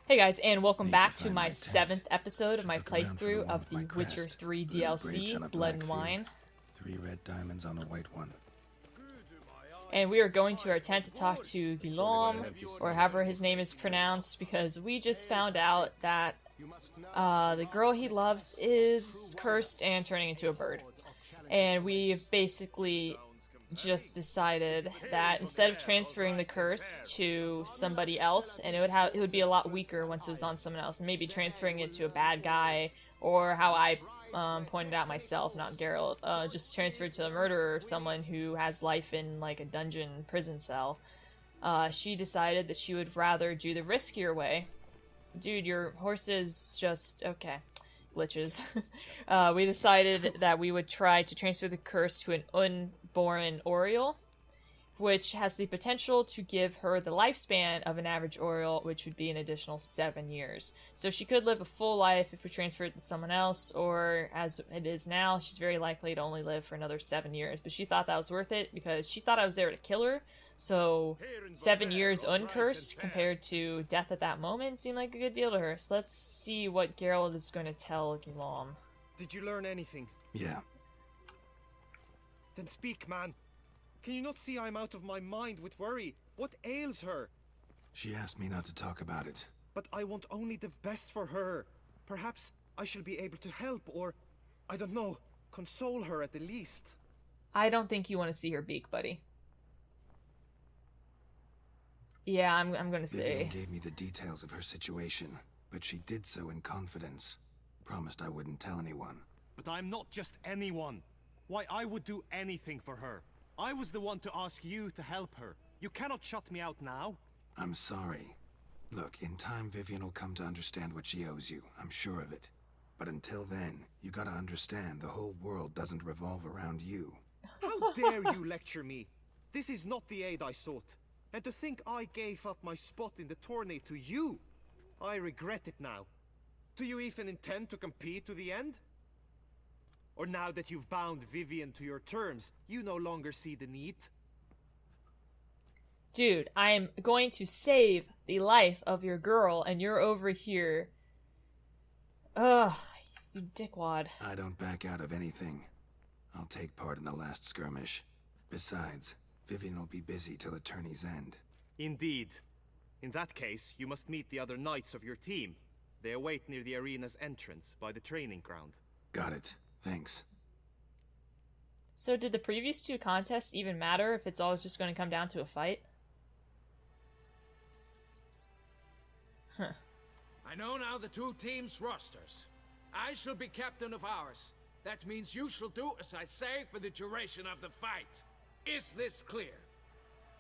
Hey guys, and welcome back to my 7th episode of my playthrough of the Witcher 3 DLC, Blood and Wine. 3 red diamonds on a white one. And we are going to our tent to talk to Guillaume, or however his name is pronounced, because we just found out that the girl he loves is cursed and turning into a bird. And we've basically just decided that instead of transferring the curse to somebody else, and it would be a lot weaker once it was on someone else, and maybe transferring it to a bad guy, or how I pointed out myself, not Geralt, just transferred to a murderer or someone who has life in like a dungeon prison cell. She decided that she would rather do the riskier way. Dude, your horse is just okay. Glitches. We decided that we would try to transfer the curse to an unborn Oriole, which has the potential to give her the lifespan of an average Oriole, which would be an additional 7 years. So she could live a full life if we transfer it to someone else, or as it is now, she's very likely to only live for another 7 years. But she thought that was worth it because she thought I was there to kill her. So 7 years uncursed compared to death at that moment seemed like a good deal to her. So let's see what Geralt is going to tell Guillaume. Did you learn anything? Yeah. Then speak, man. Can you not see I'm out of my mind with worry? What ails her? She asked me not to talk about it. But I want only the best for her. Perhaps I shall be able to help, or, I don't know, console her at the least. I don't think you want to see her beak, buddy. Yeah, I'm gonna say. Vivienne gave me the details of her situation, but she did so in confidence. Promised I wouldn't tell anyone. But I'm not just anyone. Why, I would do anything for her. I was the one to ask you to help her. You cannot shut me out now. I'm sorry. Look, in time Vivienne will come to understand what she owes you. I'm sure of it. But until then, you gotta understand the whole world doesn't revolve around you. How dare you lecture me? This is not the aid I sought. And to think I gave up my spot in the tourney to you. I regret it now. Do you even intend to compete to the end? Or now that you've bound Vivienne to your terms, you no longer see the need? Dude, I'm going to save the life of your girl, and you're over here. Ugh, you dickwad. I don't back out of anything. I'll take part in the last skirmish. Besides, Vivienne will be busy till the tourney's end. Indeed. In that case, you must meet the other knights of your team. They await near the arena's entrance, by the training ground. Got it. Thanks. So did the previous 2 contests even matter if it's all just going to come down to a fight? Huh. I know now the 2 teams' rosters. I shall be captain of ours. That means you shall do as I say for the duration of the fight. Is this clear?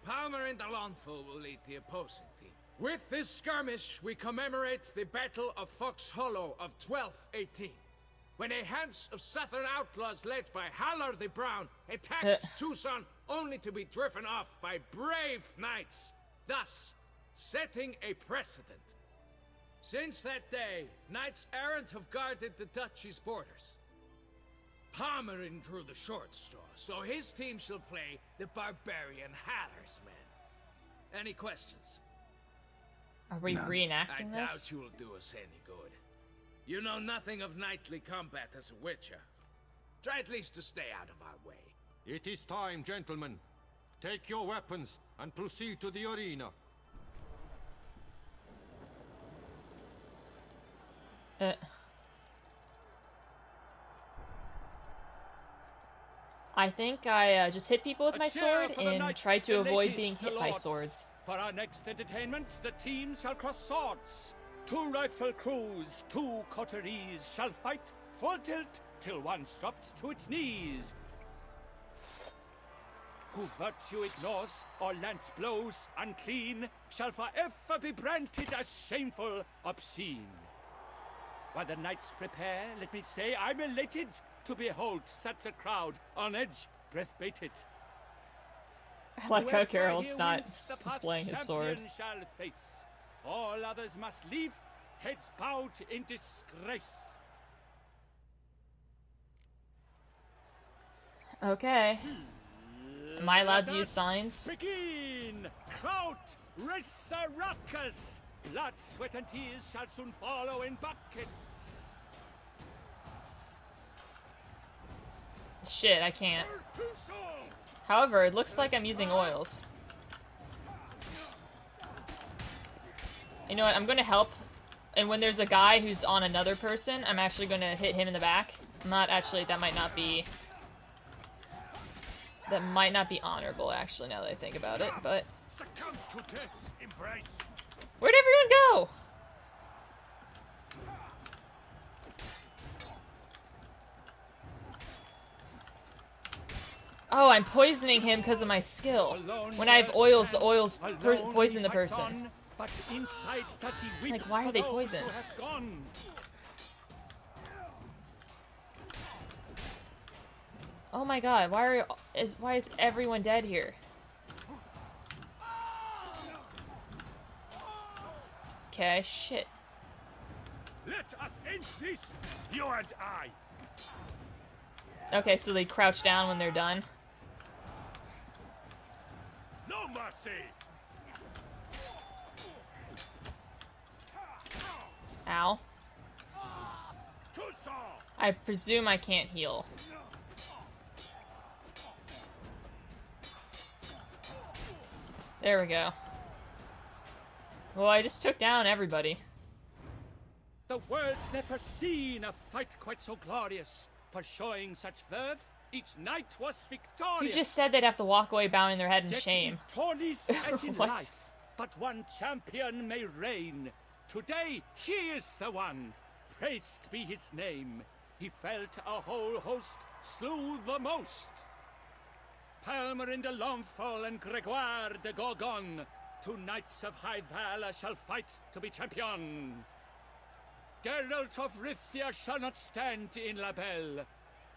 Palmer and Alonso will lead the opposing team. With this skirmish, we commemorate the Battle of Fox Hollow of 1218. When a hands of southern outlaws led by Haller the Brown attacked Tucson only to be driven off by brave knights, thus setting a precedent. Since that day, knights errant have guarded the duchy's borders. Palmerin drew the short straw, so his team shall play the barbarian Haller's men. Any questions? Are we reenacting I this? doubt you will do us any good. You know nothing of knightly combat as a witcher. Try at least to stay out of our way. It is time, gentlemen. Take your weapons and proceed to the arena. I think I just hit people with my sword and tried to avoid being hit by swords. For our next entertainment, the teams shall cross swords. 2 rifle crews, 2 coteries shall fight full tilt till one's dropped to its knees. Who virtue ignores or lance blows unclean shall forever be branded as shameful, obscene. While the knights prepare, let me say I'm elated to behold such a crowd on edge, breath-baited. I like how Geralt's not displaying his sword. Shall face. All others must leave, heads bowed in disgrace. Okay. Am I allowed to use signs? Begin! Kraut, Rissaracus! Blood, sweat, and tears shall soon follow in buckets. Shit, I can't. However, it looks like I'm using oils. You know what, I'm gonna help. And when there's a guy who's on another person, I'm actually gonna hit him in the back. Not actually, that might not be honorable, actually, now that I think about it, but... Where'd everyone go? Oh, I'm poisoning him because of my skill. When I have oils, the oils poison the person. Like, why are they poisoned? Oh my god, why is everyone dead here? Okay, shit. Let us end this, you and I. Okay, so they crouch down when they're done. No mercy. Ow. I presume I can't heal. There we go. Well, I just took down everybody. The world's never seen a fight quite so glorious. For showing such verve, each knight was victorious. You just said they'd have to walk away bowing their head in Yet shame. In tourneys as in What? life, but one champion may reign. Today, he is the one. Praised be his name. He felt a whole host, slew the most. Palmer de Lomfol and Gregoire de Gorgon, two knights of high valor shall fight to be champion. Geralt of Rithia shall not stand in La Belle.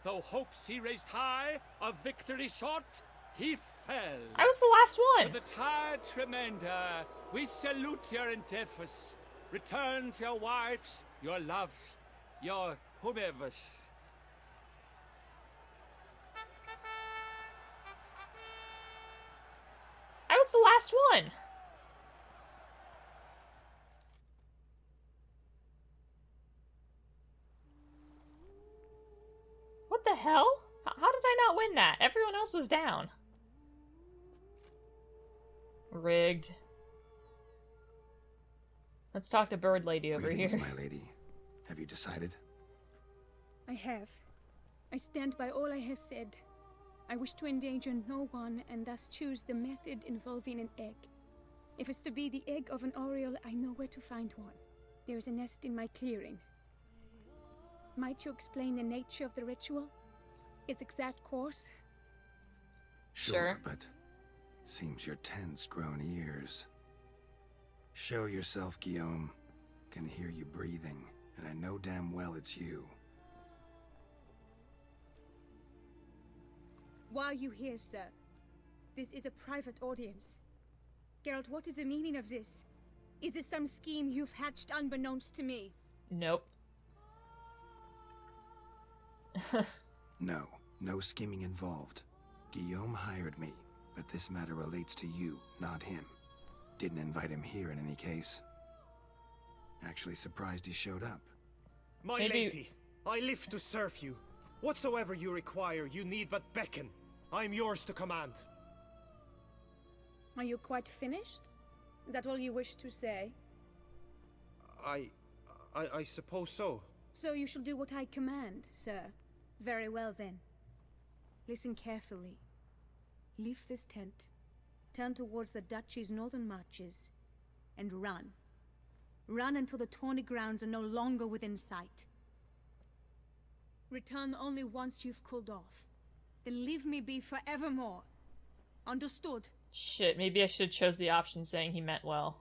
Though hopes he raised high, of victory short, he fell. I was the last To one. the tired Tremenda, we salute your endeavors. Return to your wives, your loves, your whomevers. I was the last one. What the hell? How did I not win that? Everyone else was down. Rigged. Let's talk to Bird Lady over Greetings, here. my lady. Have you decided? I have. I stand by all I have said. I wish to endanger no one and thus choose the method involving an egg. If it's to be the egg of an oriole, I know where to find one. There is a nest in my clearing. Might you explain the nature of the ritual? Its exact course? Sure. But seems your tense grown ears. Show yourself, Guillaume. Can hear you breathing, and I know damn well it's you. Why are you here, sir? This is a private audience. Geralt, what is the meaning of this? Is this some scheme you've hatched unbeknownst to me? Nope. No scheming involved. Guillaume hired me, but this matter relates to you, not him. Didn't invite him here in any case. Actually surprised he showed up. My Maybe- lady, I live to serve you. Whatsoever you require, you need but beckon. I am yours to command. Are you quite finished? Is that all you wish to say? I suppose so. So you shall do what I command, sir. Very well then. Listen carefully. Leave this tent, turn towards the duchy's northern marches, and run. Run until the tawny grounds are no longer within sight. Return only once you've cooled off. Then leave me be forevermore. Understood? Shit, maybe I should have chose the option saying he meant well.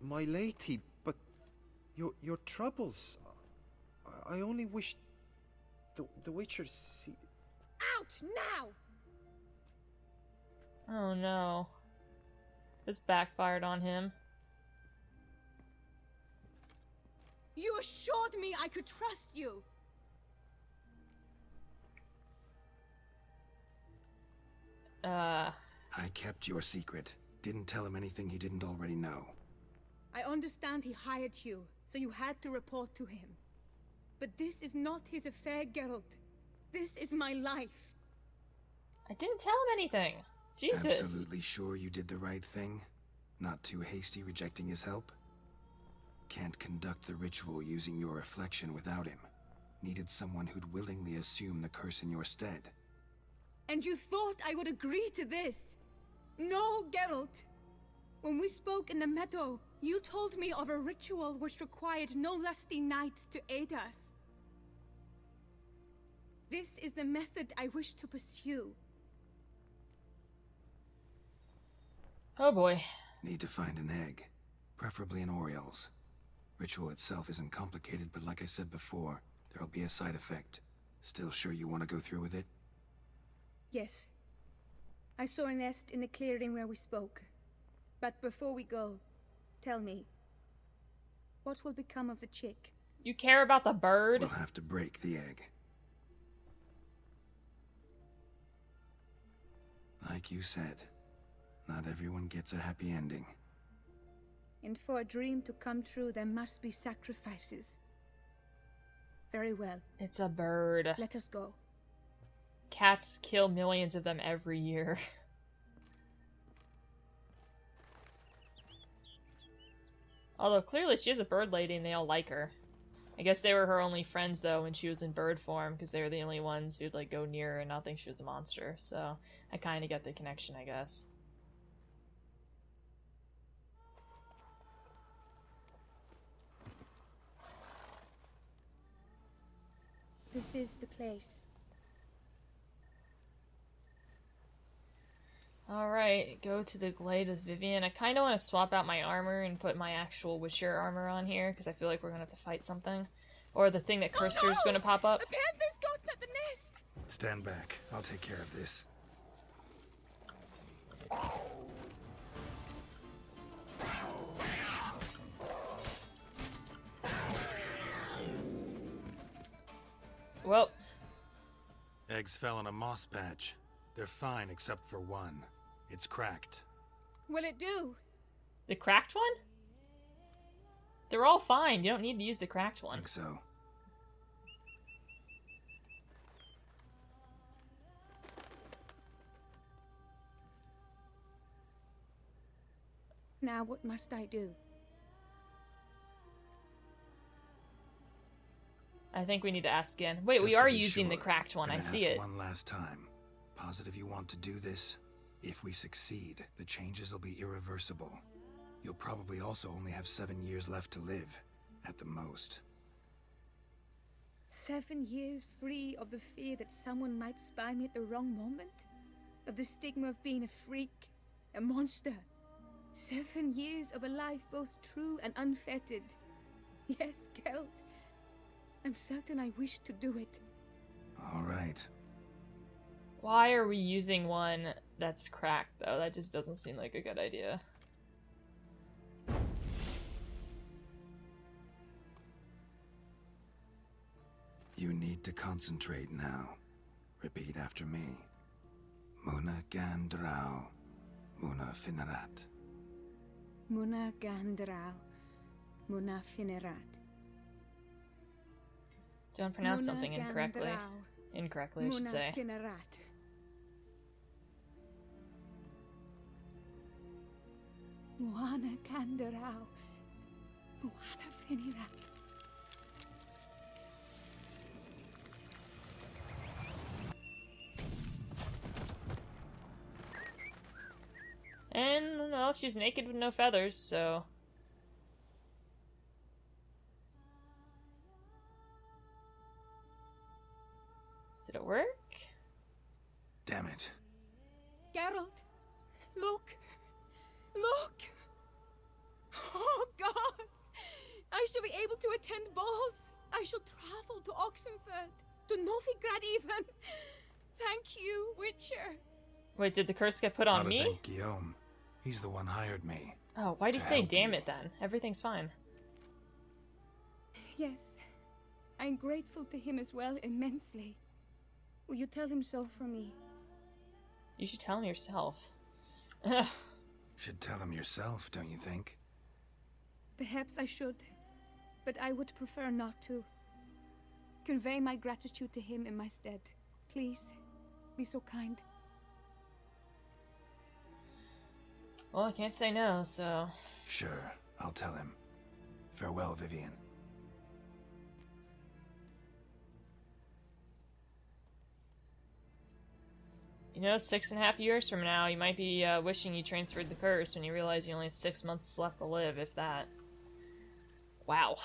My lady, but your troubles. I only wish the Witcher see. Out now! Oh no. This backfired on him. You assured me I could trust you. I kept your secret. Didn't tell him anything he didn't already know. I understand he hired you, so you had to report to him. But this is not his affair, Geralt. This is my life. I didn't tell him anything. Jesus. Absolutely sure you did the right thing? Not too hasty rejecting his help? Can't conduct the ritual using your reflection without him. Needed someone who'd willingly assume the curse in your stead. And you thought I would agree to this? No, Geralt. When we spoke in the meadow, you told me of a ritual which required no lusty knights to aid us. This is the method I wish to pursue. Oh boy. Need to find an egg. Preferably an Oriole's. Ritual itself isn't complicated, but like I said before, there'll be a side effect. Still sure you want to go through with it? Yes. I saw a nest in the clearing where we spoke. But before we go, tell me, what will become of the chick? You care about the bird? We'll have to break the egg. Like you said, not everyone gets a happy ending. And for a dream to come true, there must be sacrifices. Very well. It's a bird. Let us go. Cats kill millions of them every year. Although clearly she is a bird lady and they all like her. I guess they were her only friends though when she was in bird form, because they were the only ones who'd like go near her and not think she was a monster. So I kind of get the connection, I guess. This is the place. Alright, go to the glade with Vivienne. I kind of want to swap out my armor and put my actual Witcher armor on here, because I feel like we're going to have to fight something. Or the thing that Kirster's going to pop up. A panther's gotten at the nest! Stand back. I'll take care of this. Well. Eggs fell in a moss patch. They're fine except for one. It's cracked. Will it do? The cracked one? They're all fine. You don't need to use the cracked one. Think so. Now what must I do? I think we need to ask again. Wait, Just we to are be using the sure, cracked one. gonna I see ask it. one last time. Positive you want to do this? If we succeed, the changes will be irreversible. You'll probably also only have 7 years left to live, at the most. 7 years free of the fear that someone might spy me at the wrong moment? Of the stigma of being a freak, a monster? 7 years of a life both true and unfettered. Yes, Geralt. I'm certain I wish to do it. All right. Why are we using one that's cracked, though? That just doesn't seem like a good idea. You need to concentrate now. Repeat after me. Muna Gandrau, Muna Finerat. Muna Gandrau, Muna Finerat. Don't pronounce something Muna incorrectly. Gandrau, Incorrectly, I should Muna say. Finerat. Muana Gandrau, Muana Finerat. And, well, she's naked with no feathers, so... Did it work? Damn it. Geralt, look! Look! Oh, gods! I shall be able to attend balls. I shall travel to Oxenfurt, to Novigrad even. Thank you, Witcher. Wait, did the curse get put on Gotta me? thank Guillaume. He's the one hired me. Oh, why'd you To say help damn you. it then? Everything's fine. Yes, I'm grateful to him as well, immensely. Will you tell him so for me? You should tell him yourself. Should tell him yourself, don't you think? Perhaps I should, but I would prefer not to. Convey my gratitude to him in my stead. Please, be so kind. Well, I can't say no, so... Sure, I'll tell him. Farewell, Vivienne. You know, 6.5 years from now, you might be wishing you transferred the curse when you realize you only have 6 months left to live, if that. Wow.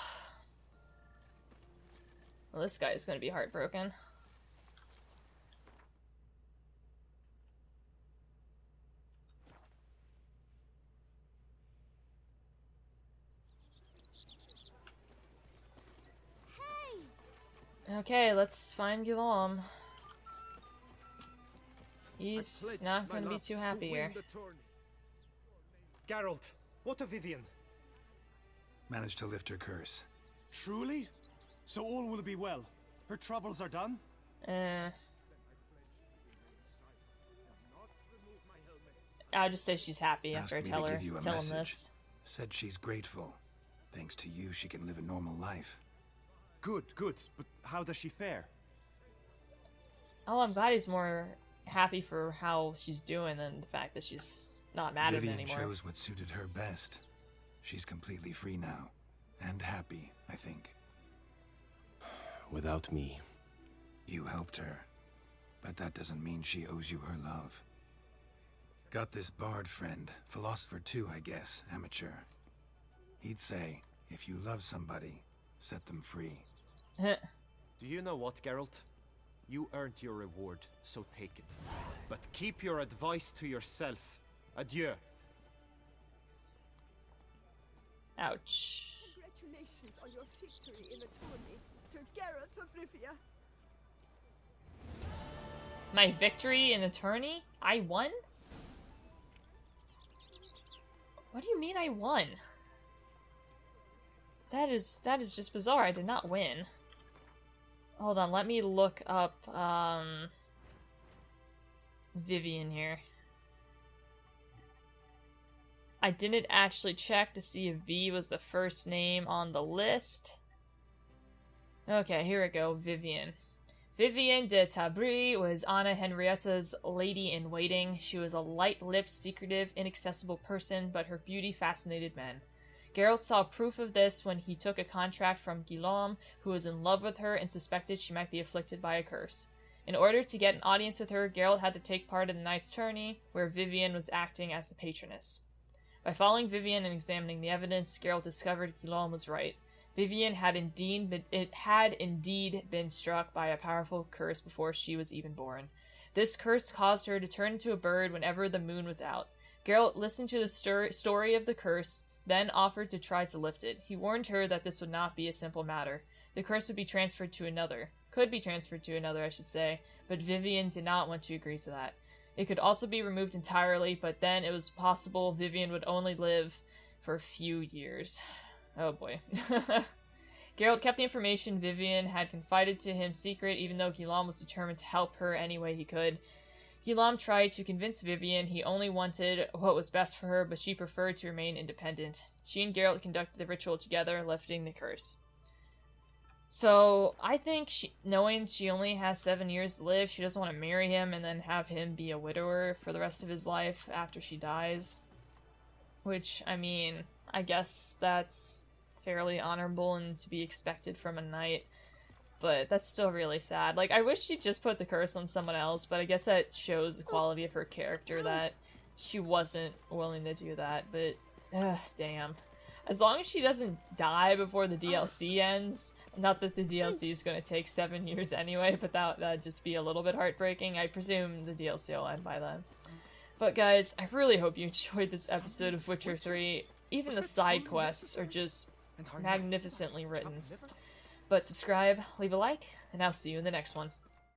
Well, this guy is going to be heartbroken. Okay, let's find Guillaume. He's not going to be too happy here. Geralt, what of Vivienne? Managed to lift her curse. Truly? So all will be well. Her troubles are done? I'll just say she's happy after I Asked me tell to her, give you a tell him message. this. Said she's grateful. Thanks to you, she can live a normal life. Good, good. But how does she fare? Oh, I'm glad he's more happy for how she's doing than the fact that she's not mad at him Vivienne anymore. chose what suited her best. She's completely free now. And happy, I think. Without me. You helped her. But that doesn't mean she owes you her love. Got this bard friend, philosopher too, I guess, amateur. He'd say, if you love somebody, set them free. Do you know what, Geralt? You earned your reward, so take it. But keep your advice to yourself. Adieu. Ouch. Congratulations on your victory in the tourney, Sir Geralt of Rivia. My victory in the tourney? I won? What do you mean I won? That is just bizarre. I did not win. Hold on, let me look up Vivienne here. I didn't actually check to see if V was the first name on the list. Okay, here we go, Vivienne. Vivienne de Tabry was Anna Henrietta's lady-in-waiting. She was a light-lipped, secretive, inaccessible person, but her beauty fascinated men. Geralt saw proof of this when he took a contract from Guillaume, who was in love with her and suspected she might be afflicted by a curse. In order to get an audience with her, Geralt had to take part in the knight's tourney, where Vivienne was acting as the patroness. By following Vivienne and examining the evidence, Geralt discovered Guillaume was right. Vivienne had indeed been struck by a powerful curse before she was even born. This curse caused her to turn into a bird whenever the moon was out. Geralt listened to the story of the curse, then offered to try to lift it. He warned her that this would not be a simple matter. The curse would be transferred to another. Could be transferred to another, I should say, but Vivienne did not want to agree to that. It could also be removed entirely, but then it was possible Vivienne would only live for a few years. Oh boy. Geralt kept the information Vivienne had confided to him secret, even though Guillaume was determined to help her any way he could. Guillaume tried to convince Vivienne he only wanted what was best for her, but she preferred to remain independent. She and Geralt conducted the ritual together, lifting the curse. So, I think knowing she only has 7 years to live, she doesn't want to marry him and then have him be a widower for the rest of his life after she dies. Which, I mean, I guess that's fairly honorable and to be expected from a knight. But that's still really sad. Like, I wish she'd just put the curse on someone else, but I guess that shows the quality of her character that she wasn't willing to do that. But, damn. As long as she doesn't die before the DLC ends, not that the DLC is going to take 7 years anyway, but that'd just be a little bit heartbreaking. I presume the DLC will end by then. But guys, I really hope you enjoyed this episode of Witcher 3. Even the side quests are just magnificently written. But subscribe, leave a like, and I'll see you in the next one.